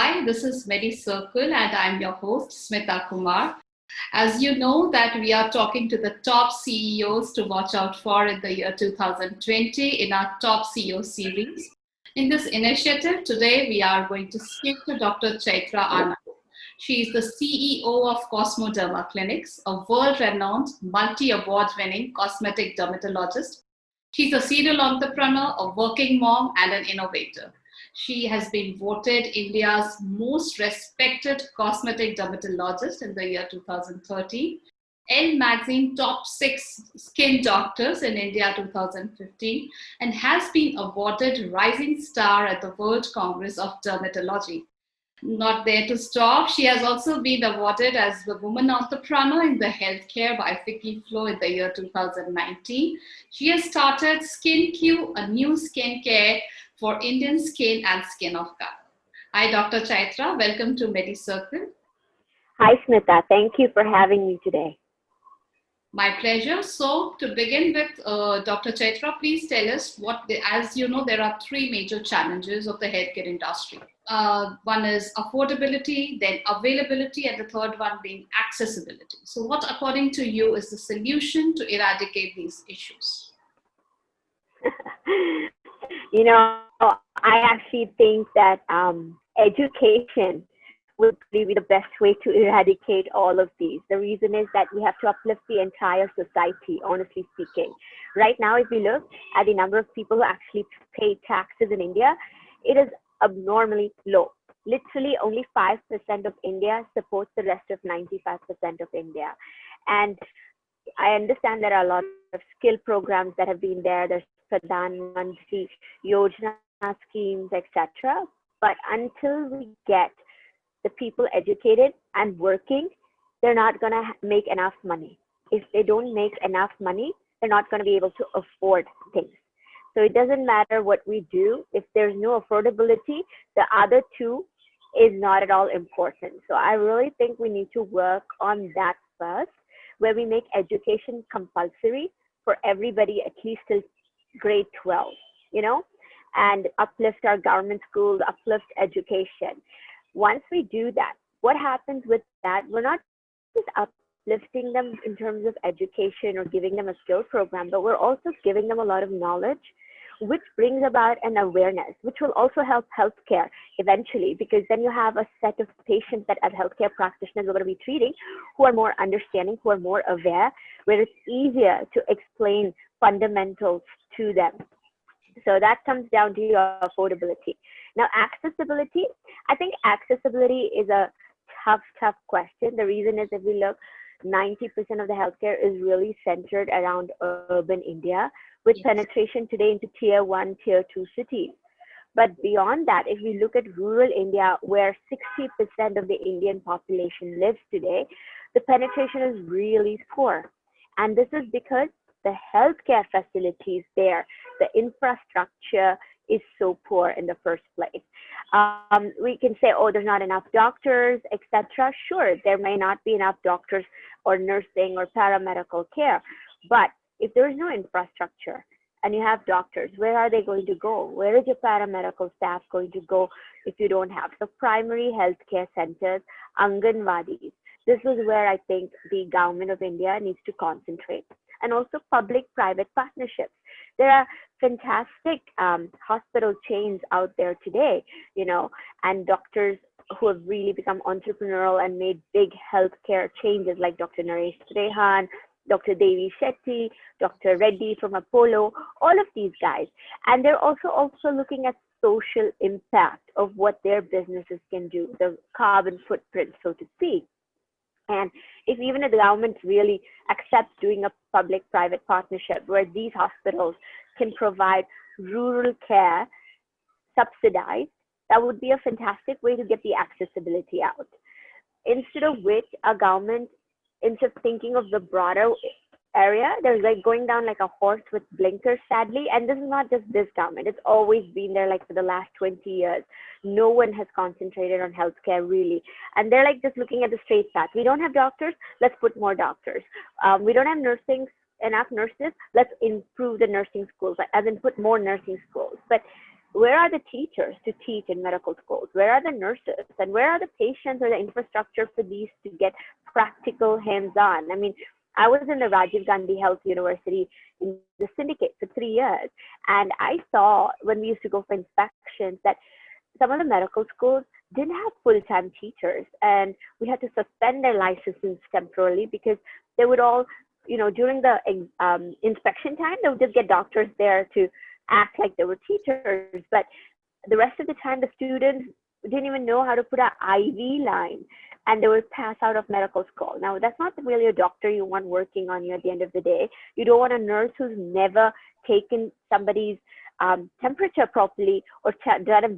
Hi, this is Medicircle and I'm your host, Smita Kumar. As you know that we are talking to the top CEOs to watch out for in the year 2020 in our Top CEO series. In this initiative, today we are going to speak to Dr. Chytra Anand. She is the CEO of Kosmoderma Clinics, a world-renowned, multi-award winning cosmetic dermatologist. She's a serial entrepreneur, a working mom, and an innovator. She has been voted India's most respected cosmetic dermatologist in the year 2013, Elle magazine top 6 skin doctors in India 2015, and has been awarded Rising Star at the World Congress of Dermatology. Not there to stop, she has also been awarded as the Woman Entrepreneur in the Healthcare by Flo in the year 2019. She has started SkinQ, a new skincare for Indian skin and skin of color. Hi, Dr. Chytra. Welcome to Medicircle. Hi, Smita. Thank you for having me today. My pleasure. So to begin with, Dr. Chytra, please tell us as you know, there are three major challenges of the healthcare industry. One is affordability, then availability, and the third one being accessibility. So what, according to you, is the solution to eradicate these issues? I actually think that education would be the best way to eradicate all of these. The reason is that we have to uplift the entire society, honestly speaking. Right now, if we look at the number of people who actually pay taxes in India, it is abnormally low. Literally, only 5% of India supports the rest of 95% of India. And I understand there are a lot of skill programs that have been there. There's Pradhan Mantri Yojana schemes, etc. But until we get the people educated and working, they're not going to make enough money. If they don't make enough money, they're not going to be able to afford things. So it doesn't matter what we do. If there's no affordability, the other two is not at all important. So I really think we need to work on that first, where we make education compulsory for everybody, at least till grade 12, and uplift our government schools, uplift education. Once we do that, what happens with that? We're not just uplifting them in terms of education or giving them a skill program, but we're also giving them a lot of knowledge, which brings about an awareness, which will also help healthcare eventually, because then you have a set of patients that as healthcare practitioners we're going to be treating who are more understanding, who are more aware, where it's easier to explain fundamentals to them. So that comes down to your affordability. Now, accessibility, I think accessibility is a tough question. The reason is, if we look, 90% of the healthcare is really centered around urban India, with penetration today into tier 1, tier 2 cities. But beyond that, if we look at rural India, where 60% of the Indian population lives today, the penetration is really poor. And this is because the healthcare facilities there, the infrastructure is so poor in the first place. We can say, oh, there's not enough doctors, etc. Sure, there may not be enough doctors or nursing or paramedical care, but if there is no infrastructure and you have doctors, where are they going to go? Where is your paramedical staff going to go if you don't have? So primary healthcare centers, Anganwadis, this is where I think the government of India needs to concentrate. And also public-private partnerships. There are fantastic hospital chains out there today, and doctors who have really become entrepreneurial and made big healthcare changes, like Dr. Naresh Trehan, Dr. Devi Shetty, Dr. Reddy from Apollo, all of these guys. And they're also looking at social impact of what their businesses can do, the carbon footprint, so to speak. And if even if the government really accepts doing a public-private partnership where these hospitals can provide rural care subsidized, that would be a fantastic way to get the accessibility out. Instead of which, our government, instead of thinking of the broader area, they're like going down like a horse with blinkers, sadly. And this is not just this government. It's always been there like for the last 20 years. No one has concentrated on healthcare really. And they're like just looking at the straight path. We don't have doctors, let's put more doctors. We don't have enough nurses, let's improve the nursing schools, as in put more nursing schools. But where are the teachers to teach in medical schools? Where are the nurses? And where are the patients or the infrastructure for these to get practical hands-on? I mean, I was in the Rajiv Gandhi Health University in the syndicate for 3 years. And I saw when we used to go for inspections that some of the medical schools didn't have full-time teachers, and we had to suspend their licenses temporarily because they would all, during the inspection time, they would just get doctors there to act like they were teachers. But the rest of the time, the students didn't even know how to put an IV line, and they would pass out of medical school. Now, that's not really a doctor you want working on you at the end of the day. You don't want a nurse who's never taken somebody's temperature properly or done a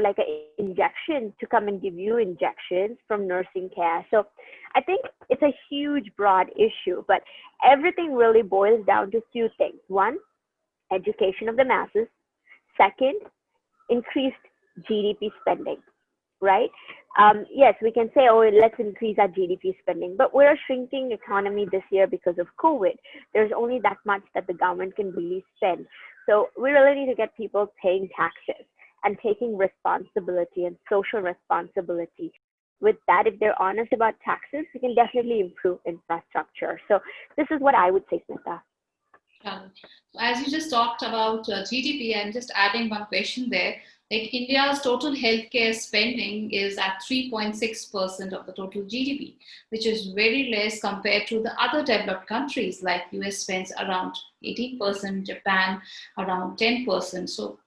like an injection to come and give you injections from nursing care. So I think it's a huge, broad issue, but everything really boils down to two things. One, education of the masses. Second, increased GDP spending, right? Yes, we can say, oh, let's increase our GDP spending, but we're a shrinking economy this year because of COVID. There's only that much that the government can really spend. So we really need to get people paying taxes and taking responsibility and social responsibility. With that, if they're honest about taxes, we can definitely improve infrastructure. So this is what I would say, Smita. As you just talked about GDP, and just adding one question there, like India's total healthcare spending is at 3.6% of the total GDP, which is very less compared to the other developed countries, like US spends around 18%, Japan around 10%. So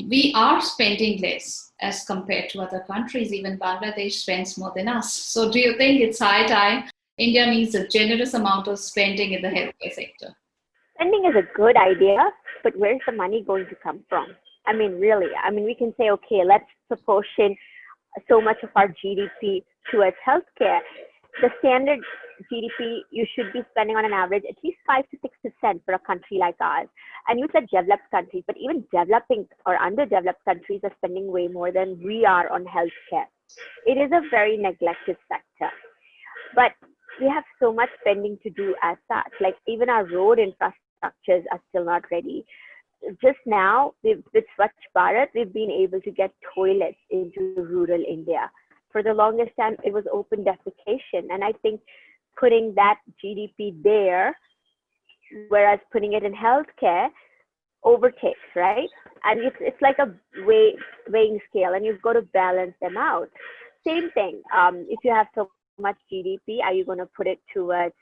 we are spending less as compared to other countries. Even Bangladesh spends more than us. So do you think it's high time India needs a generous amount of spending in the healthcare sector? Spending is a good idea, but where's the money going to come from? I mean, really, we can say, okay, let's proportion so much of our GDP towards healthcare. The standard GDP, you should be spending on an average at least 5 to 6% for a country like ours. And you said developed countries, but even developing or underdeveloped countries are spending way more than we are on healthcare. It is a very neglected sector. But we have so much spending to do as such. Like even our road infrastructures are still not ready. Just now, with Swachh Bharat, we've been able to get toilets into rural India. For the longest time, it was open defecation. And I think putting that GDP there, whereas putting it in healthcare, overtakes, right? And it's like a weighing scale, and you've got to balance them out. Same thing. If you have so much GDP, are you going to put it towards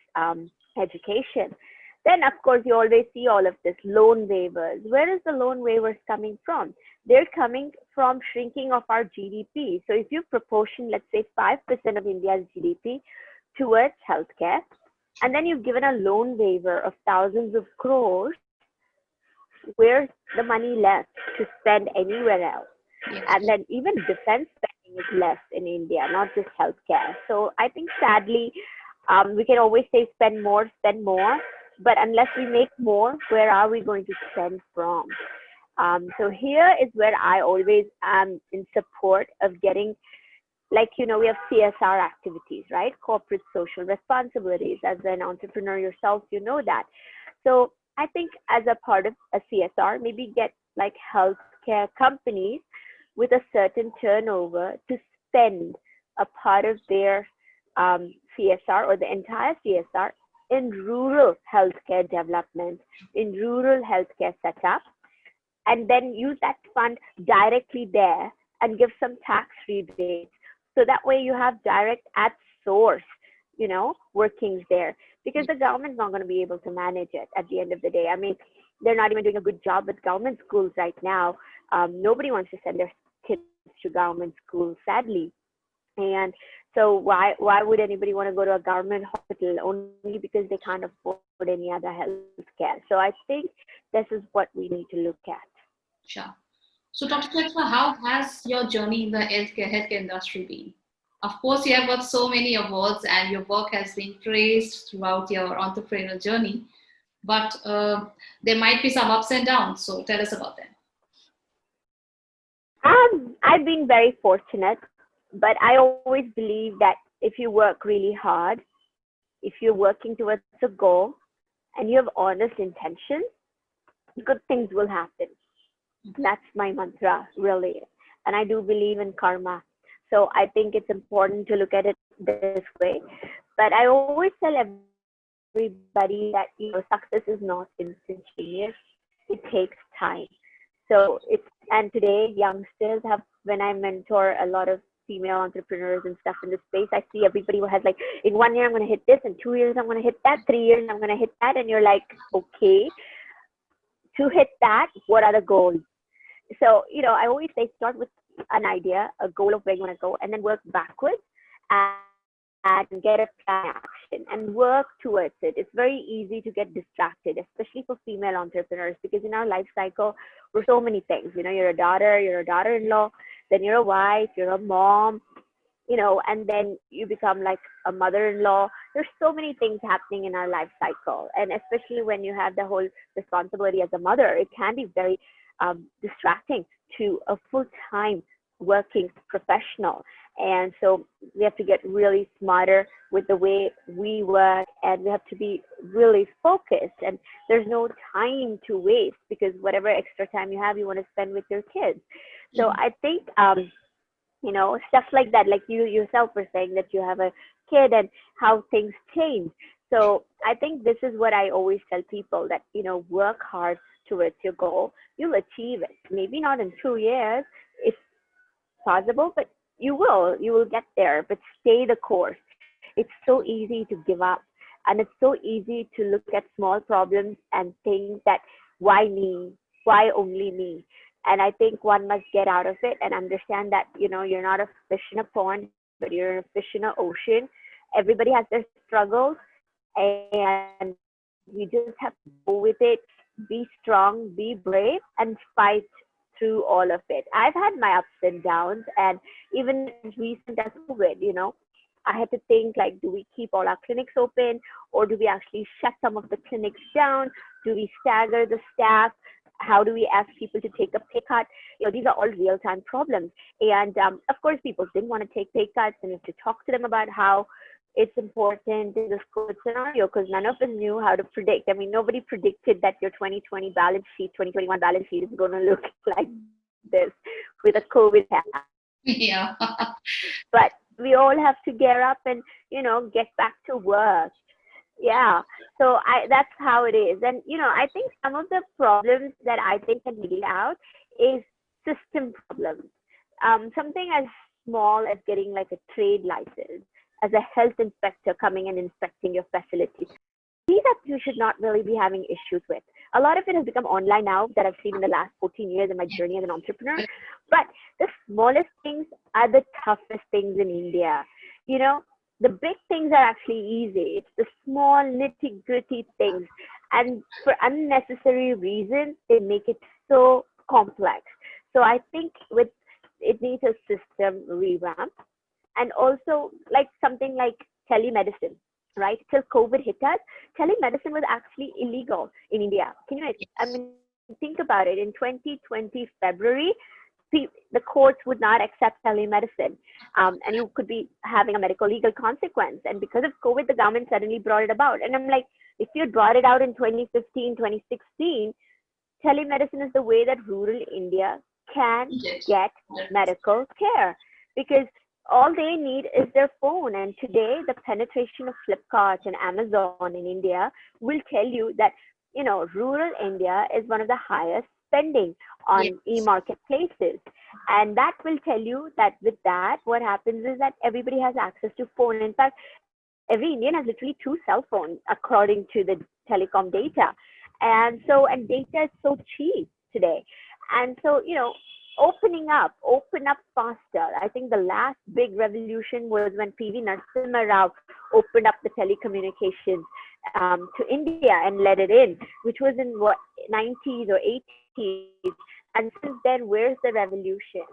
education? Then, of course, you always see all of this loan waivers. Where is the loan waivers coming from? They're coming from shrinking of our GDP. So if you proportion, let's say 5% of India's GDP towards healthcare, and then you've given a loan waiver of thousands of crores, where's the money left to spend anywhere else? Yes. And then even defense spending is less in India, not just healthcare. So I think sadly, we can always say spend more, but unless we make more, where are we going to spend from? So here is where I always am in support of getting, like, we have CSR activities, right? Corporate social responsibilities. As an entrepreneur yourself, you know that. So I think as a part of a CSR, maybe get like healthcare companies with a certain turnover to spend a part of their CSR or the entire CSR in rural healthcare development, in rural healthcare setup, and then use that fund directly there and give some tax rebates. So that way you have direct at source, workings there, because the government's not going to be able to manage it at the end of the day. I mean, they're not even doing a good job with government schools right now. Nobody wants to send their kids to government schools, sadly. And so why would anybody want to go to a government hospital? Only because they can't afford any other health care. So I think this is what we need to look at. Sure. So Dr. Chytra, how has your journey in the healthcare industry been? Of course, you have got so many awards and your work has been praised throughout your entrepreneurial journey, but there might be some ups and downs. So tell us about them. I've been very fortunate, but I always believe that if you work really hard, if you're working towards a goal and you have honest intentions, good things will happen. That's my mantra, really. And I do believe in karma. So I think it's important to look at it this way. But I always tell everybody that, success is not instantaneous. It takes time. So and today youngsters have, when I mentor a lot of female entrepreneurs and stuff in this space, I see everybody who has like, in 1 year I'm going to hit this, in 2 years I'm going to hit that, 3 years I'm going to hit that. And you're like, okay, to hit that, what are the goals? So, I always say start with an idea, a goal of where you want to go, and then work backwards and get a plan in action and work towards it. It's very easy to get distracted, especially for female entrepreneurs, because in our life cycle, we're so many things. You're a daughter, you're a daughter-in-law, then you're a wife, you're a mom, and then you become like a mother-in-law. There's so many things happening in our life cycle. And especially when you have the whole responsibility as a mother, it can be very distracting to a full-time working professional. And so we have to get really smarter with the way we work, and we have to be really focused. And there's no time to waste, because whatever extra time you have, you want to spend with your kids. So I think stuff like that, like you yourself were saying that you have a kid and how things change. So I think this is what I always tell people, that, work hard towards your goal. You'll achieve it. Maybe not in 2 years, if possible, but you will get there. But stay the course. It's so easy to give up, and it's so easy to look at small problems and think that, why me? Why only me? And I think one must get out of it and understand that, you're not a fish in a pond, but you're a fish in an ocean. Everybody has their struggles, and you just have to go with it, be strong, be brave, and fight through all of it. I've had my ups and downs, and even as recent as COVID, I had to think, like, do we keep all our clinics open, or do we actually shut some of the clinics down? Do we stagger the staff? How do we ask people to take a pay cut? These are all real-time problems. And of course, people didn't want to take pay cuts, and you have to talk to them about how it's important in this COVID scenario, because none of us knew how to predict. I mean, nobody predicted that your 2020 balance sheet, 2021 balance sheet is going to look like this with a COVID hat. Yeah. But we all have to gear up and, get back to work. Yeah. So that's how it is. And, I think some of the problems that I think can be out is system problems. Something as small as getting like a trade license, as a health inspector coming and inspecting your facility. These are you should not really be having issues with. A lot of it has become online now, that I've seen in the last 14 years in my journey as an entrepreneur. But the smallest things are the toughest things in India. The big things are actually easy. It's the small nitty gritty things. And for unnecessary reasons, they make it so complex. So I think it needs a system revamp. And also, like something like telemedicine, right? Till COVID hit us, telemedicine was actually illegal in India. I mean, think about it. In 2020 February, the courts would not accept telemedicine, and you could be having a medical legal consequence. And because of COVID, the government suddenly brought it about. And I'm like, if you brought it out in 2015, 2016, telemedicine is the way that rural India can get medical care, because all they need is their phone. And today, the penetration of Flipkart and Amazon in India will tell you that, rural India is one of the highest spending on e-marketplaces. And that will tell you that with that, what happens is that everybody has access to phone. In fact, every Indian has literally 2 cell phones, according to the telecom data. And data is so cheap today. And so, open up faster. I think the last big revolution was when PV Narasimha Rao opened up the telecommunications to India and let it in, which was in 90s or 80s. And since then, where's the revolution?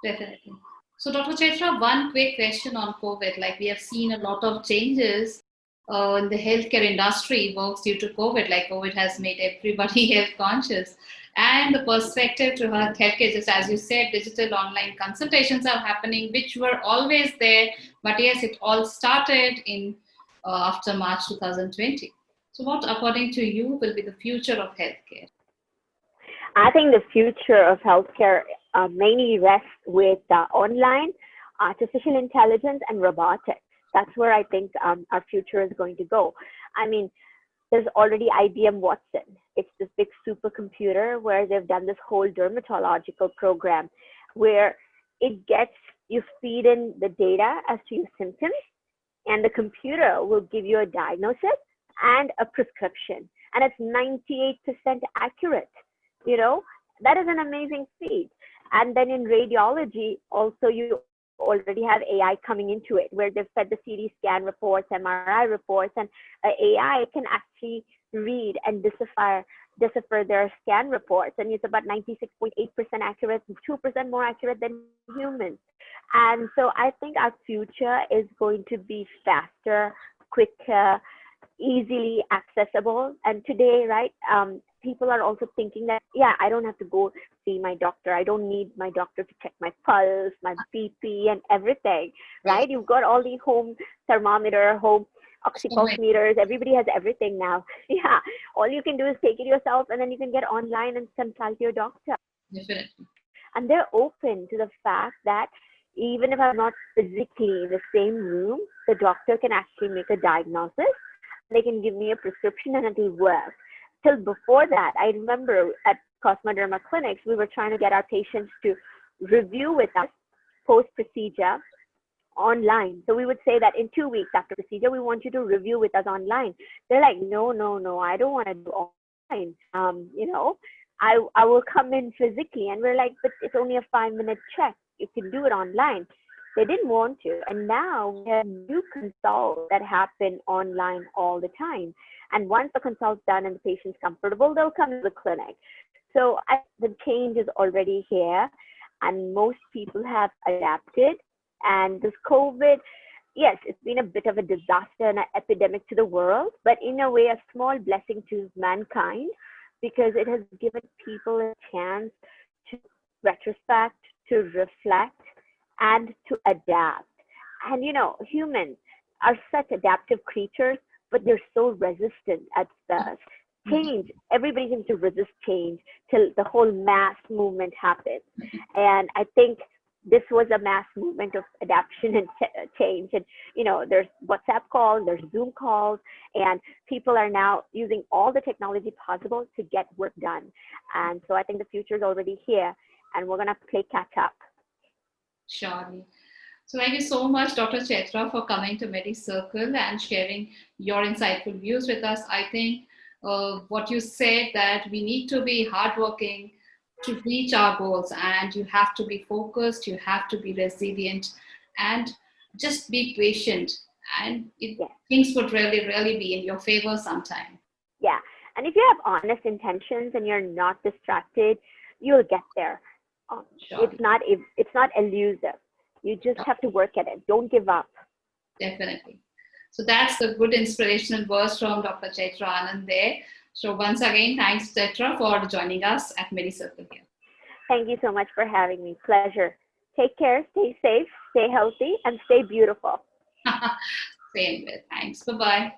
Definitely. So, Dr. Chytra, one quick question on COVID. Like, we have seen a lot of changes in the healthcare industry works due to COVID. Like, COVID has made everybody health conscious. And the perspective to healthcare, just as you said, digital online consultations are happening, which were always there. But yes, it all started in after March 2020. So what, according to you, will be the future of healthcare? I think the future of healthcare mainly rests with online, artificial intelligence, and robotics. That's where I think our future is going to go. I mean, there's already IBM Watson. It's this big supercomputer where they've done this whole dermatological program where you feed in the data as to your symptoms, and the computer will give you a diagnosis and a prescription. And it's 98% accurate. That is an amazing feat. And then in radiology, also, you already have AI coming into it, where they've fed the CT scan reports, MRI reports, and AI can actually read and decipher their scan reports. And it's about 96.8% accurate, 2% more accurate than humans. And so I think our future is going to be faster, quicker, easily accessible. And today, right, people are also thinking that, yeah, I don't have to go see my doctor. I don't need my doctor to check my pulse, my BP, and everything, right? You've got all the home thermometer, home oxypulse Everybody has everything now. Yeah, all you can do is take it yourself, and then you can get online and consult your doctor. Definitely. And they're open to the fact that even if I'm not physically in the same room, the doctor can actually make a diagnosis. They can give me a prescription and it'll work. Till before that, I remember at Kosmoderma Clinics, we were trying to get our patients to review with us post-procedure online. So we would say that in 2 weeks after procedure, we want you to review with us online. They're like, no, I don't want to do online. I will come in physically. And we're like, but it's only a 5-minute check. You can do it online. They didn't want to. And now we have new consults that happen online all the time. And once the consult's done and the patient's comfortable, they'll come to the clinic. So the change is already here, and most people have adapted. And this COVID, yes, it's been a bit of a disaster and an epidemic to the world, but in a way, a small blessing to mankind, because it has given people a chance to retrospect, to reflect, and to adapt. And humans are such adaptive creatures, but they're so resistant at first. Change, everybody seems to resist change till the whole mass movement happens. And I think this was a mass movement of adaptation and change. And, there's WhatsApp calls, there's Zoom calls, and people are now using all the technology possible to get work done. And so I think the future is already here, and we're going to play catch up. Surely. So thank you so much, Dr. Chytra, for coming to Medicircle and sharing your insightful views with us. I think what you said, that we need to be hardworking to reach our goals, and you have to be focused, you have to be resilient, and just be patient, and things would really be in your favor sometime. Yeah, and if you have honest intentions and you're not distracted, you'll get there. Sure. It's not elusive. You just have to work at it. Don't give up. Definitely. So that's the good inspirational words from Dr. Chytra Anand there. So once again, thanks, Chytra, for joining us at Medicircle here. Thank you so much for having me. Pleasure. Take care, stay safe, stay healthy, and stay beautiful. Same way. Thanks. Bye-bye.